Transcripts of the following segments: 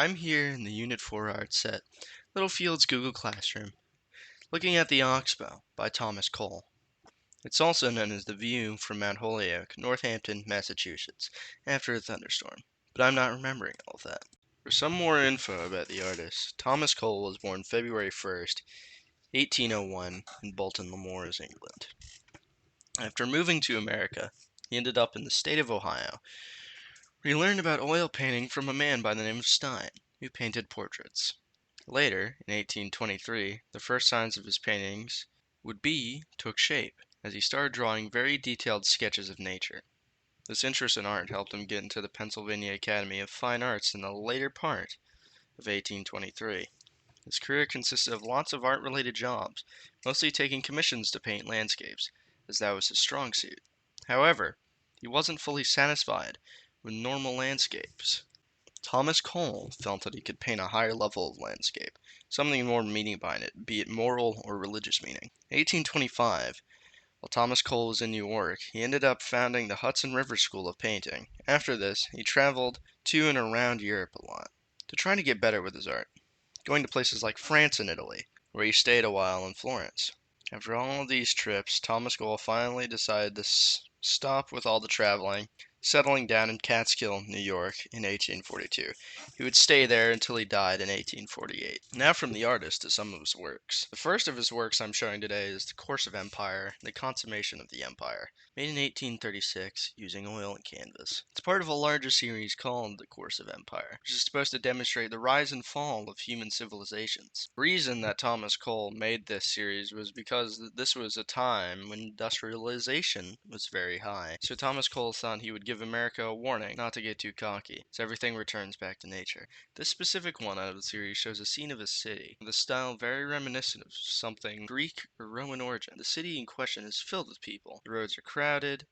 I'm here in the Unit 4 art set, Littlefield's Google Classroom, looking at the Oxbow by Thomas Cole. It's also known as the view from Mount Holyoke, Northampton, Massachusetts, after a thunderstorm, but I'm not remembering all of that. For some more info about the artist, Thomas Cole was born February 1st, 1801, in Bolton le Moors, England. After moving to America, he ended up in the state of Ohio, where he learned about oil painting from a man by the name of Stein, who painted portraits. Later, in 1823, the first signs of his paintings took shape, as he started drawing very detailed sketches of nature. This interest in art helped him get into the Pennsylvania Academy of Fine Arts in the later part of 1823. His career consisted of lots of art-related jobs, mostly taking commissions to paint landscapes, as that was his strong suit. However, he wasn't fully satisfied with normal landscapes. Thomas Cole felt that he could paint a higher level of landscape, something more meaning behind it, be it moral or religious meaning. In 1825, while Thomas Cole was in New York, he ended up founding the Hudson River School of Painting. After this, he traveled to and around Europe a lot to try to get better with his art, going to places like France and Italy, where he stayed a while in Florence. After all of these trips, Thomas Cole finally decided to stop with all the traveling, settling down in Catskill, New York in 1842. He would stay there until he died in 1848. Now from the artist to some of his works. The first of his works I'm showing today is The Course of Empire, The Consummation of the Empire, made in 1836 using oil and canvas. It's part of a larger series called The Course of Empire, which is supposed to demonstrate the rise and fall of human civilizations. The reason that Thomas Cole made this series was because this was a time when industrialization was very high. So Thomas Cole thought he would give America a warning not to get too cocky, so everything returns back to nature. This specific one out of the series shows a scene of a city, with a style very reminiscent of something Greek or Roman origin. The city in question is filled with people. The roads are crowded,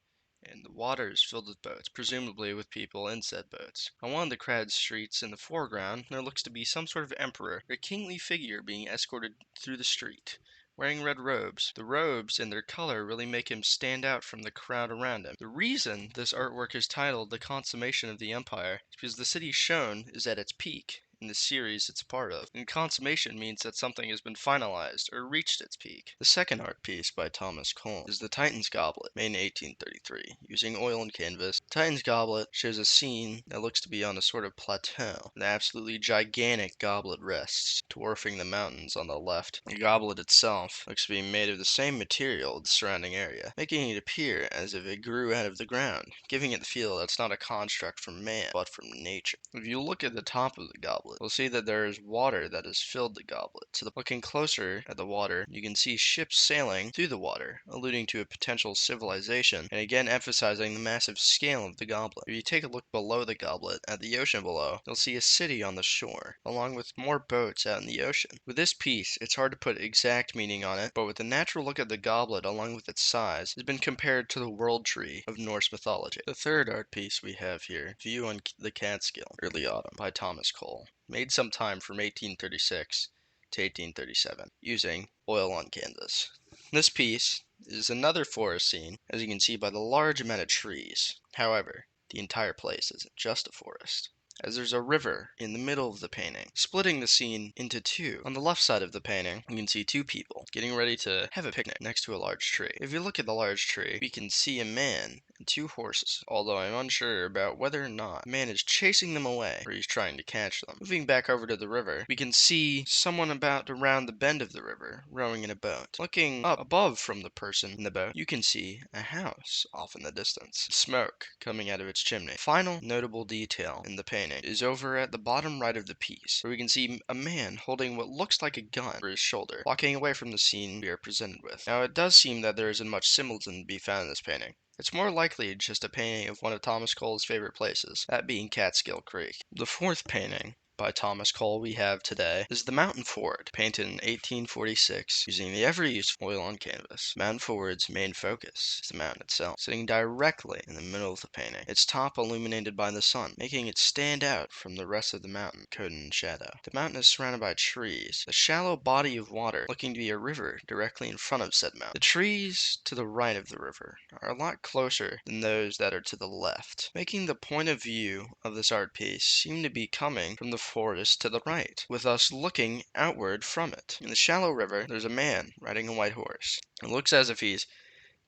and the water is filled with boats, presumably with people in said boats. On one of the crowded streets in the foreground, there looks to be some sort of emperor or kingly figure being escorted through the street, wearing red robes. The robes and their color really make him stand out from the crowd around him. The reason this artwork is titled The Consummation of the Empire is because the city shown is at its peak in the series it's a part of, and consummation means that something has been finalized or reached its peak. The second art piece by Thomas Cole is The Titan's Goblet, made in 1833, using oil and canvas. The Titan's Goblet shows a scene that looks to be on a sort of plateau. An absolutely gigantic goblet rests, dwarfing the mountains on the left. The goblet itself looks to be made of the same material as the surrounding area, making it appear as if it grew out of the ground, giving it the feel that it's not a construct from man, but from nature. If you look at the top of the goblet, you'll see that there is water that has filled the goblet. So looking closer at the water, you can see ships sailing through the water, alluding to a potential civilization, and again emphasizing the massive scale of the goblet. If you take a look below the goblet, at the ocean below, you'll see a city on the shore, along with more boats out in the ocean. With this piece, it's hard to put exact meaning on it, but with a natural look at the goblet along with its size, has been compared to the world tree of Norse mythology. The third art piece we have here, View on the Catskill, Early Autumn, by Thomas Cole, made sometime from 1836 to 1837, using oil on canvas. This piece is another forest scene, as you can see by the large amount of trees. However, the entire place isn't just a forest, as there's a river in the middle of the painting, splitting the scene into two. On the left side of the painting, you can see two people getting ready to have a picnic next to a large tree. If you look at the large tree, we can see a man and two horses, although I'm unsure about whether or not the man is chasing them away or he's trying to catch them. Moving back over to the river, we can see someone about to round the bend of the river, rowing in a boat. Looking up above from the person in the boat, you can see a house off in the distance, smoke coming out of its chimney. Final notable detail in the painting is over at the bottom right of the piece, where we can see a man holding what looks like a gun over his shoulder, walking away from the scene we are presented with. Now, it does seem that there isn't much symbolism to be found in this painting. It's more likely just a painting of one of Thomas Cole's favorite places, that being Catskill Creek. The fourth painting by Thomas Cole we have today is The Mountain Ford, painted in 1846 using the ever-useful oil on canvas. Mountain Ford's main focus is the mountain itself, sitting directly in the middle of the painting, its top illuminated by the sun, making it stand out from the rest of the mountain, coated in shadow. The mountain is surrounded by trees, a shallow body of water looking to be a river directly in front of said mountain. The trees to the right of the river are a lot closer than those that are to the left, making the point of view of this art piece seem to be coming from the forest to the right, with us looking outward from it. In the shallow river, there's a man riding a white horse. It looks as if he's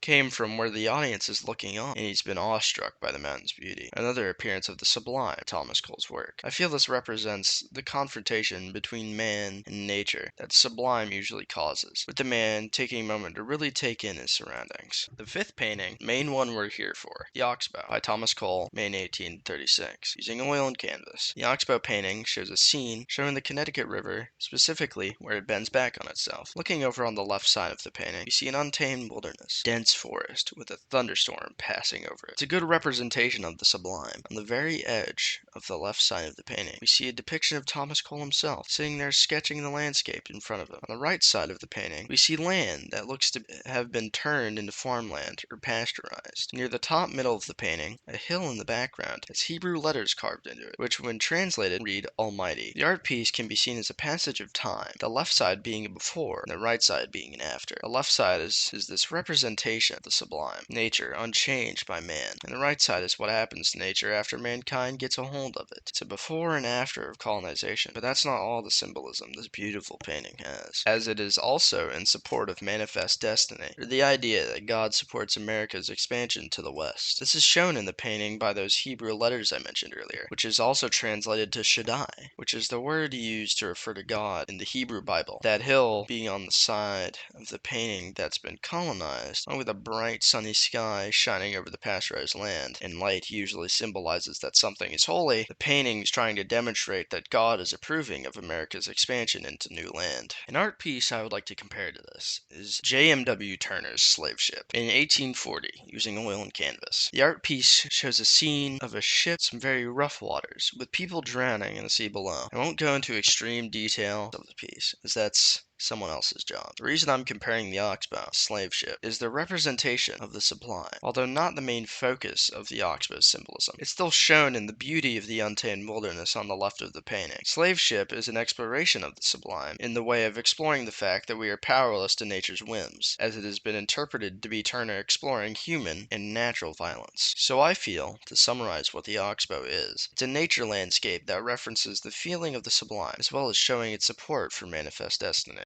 came from where the audience is looking on, and he's been awestruck by the mountain's beauty. Another appearance of the sublime in Thomas Cole's work. I feel this represents the confrontation between man and nature that sublime usually causes, with the man taking a moment to really take in his surroundings. The fifth painting, main one we're here for, The Oxbow by Thomas Cole, May 1836, using oil and canvas. The Oxbow painting shows a scene showing the Connecticut River, specifically where it bends back on itself. Looking over on the left side of the painting, you see an untamed wilderness, dense forest with a thunderstorm passing over it. It's a good representation of the sublime. On the very edge of the left side of the painting, we see a depiction of Thomas Cole himself, sitting there sketching the landscape in front of him. On the right side of the painting, we see land that looks to have been turned into farmland or pasteurized. Near the top middle of the painting, a hill in the background has Hebrew letters carved into it, which when translated read Almighty. The art piece can be seen as a passage of time, the left side being a before and the right side being an after. The left side is this representation of the sublime, nature unchanged by man, and the right side is what happens to nature after mankind gets a hold of it. It's a before and after of colonization, but that's not all the symbolism this beautiful painting has, as it is also in support of manifest destiny, or the idea that God supports America's expansion to the west. This is shown in the painting by those Hebrew letters I mentioned earlier, which is also translated to Shaddai, which is the word used to refer to God in the Hebrew Bible. That hill being on the side of the painting that's been colonized, along with a bright sunny sky shining over the pasteurized land, and light usually symbolizes that something is holy, the painting is trying to demonstrate that God is approving of America's expansion into new land. An art piece I would like to compare to this is J.M.W. Turner's Slave Ship in 1840, using oil and canvas. The art piece shows a scene of a ship in some very rough waters, with people drowning in the sea below. I won't go into extreme detail of the piece, as that's someone else's job. The reason I'm comparing the Oxbow slave ship is the representation of the sublime. Although not the main focus of the Oxbow's symbolism, it's still shown in the beauty of the untamed wilderness on the left of the painting. Slave ship is an exploration of the sublime in the way of exploring the fact that we are powerless to nature's whims, as it has been interpreted to be Turner exploring human and natural violence. So I feel, to summarize what the Oxbow is, it's a nature landscape that references the feeling of the sublime, as well as showing its support for manifest destiny.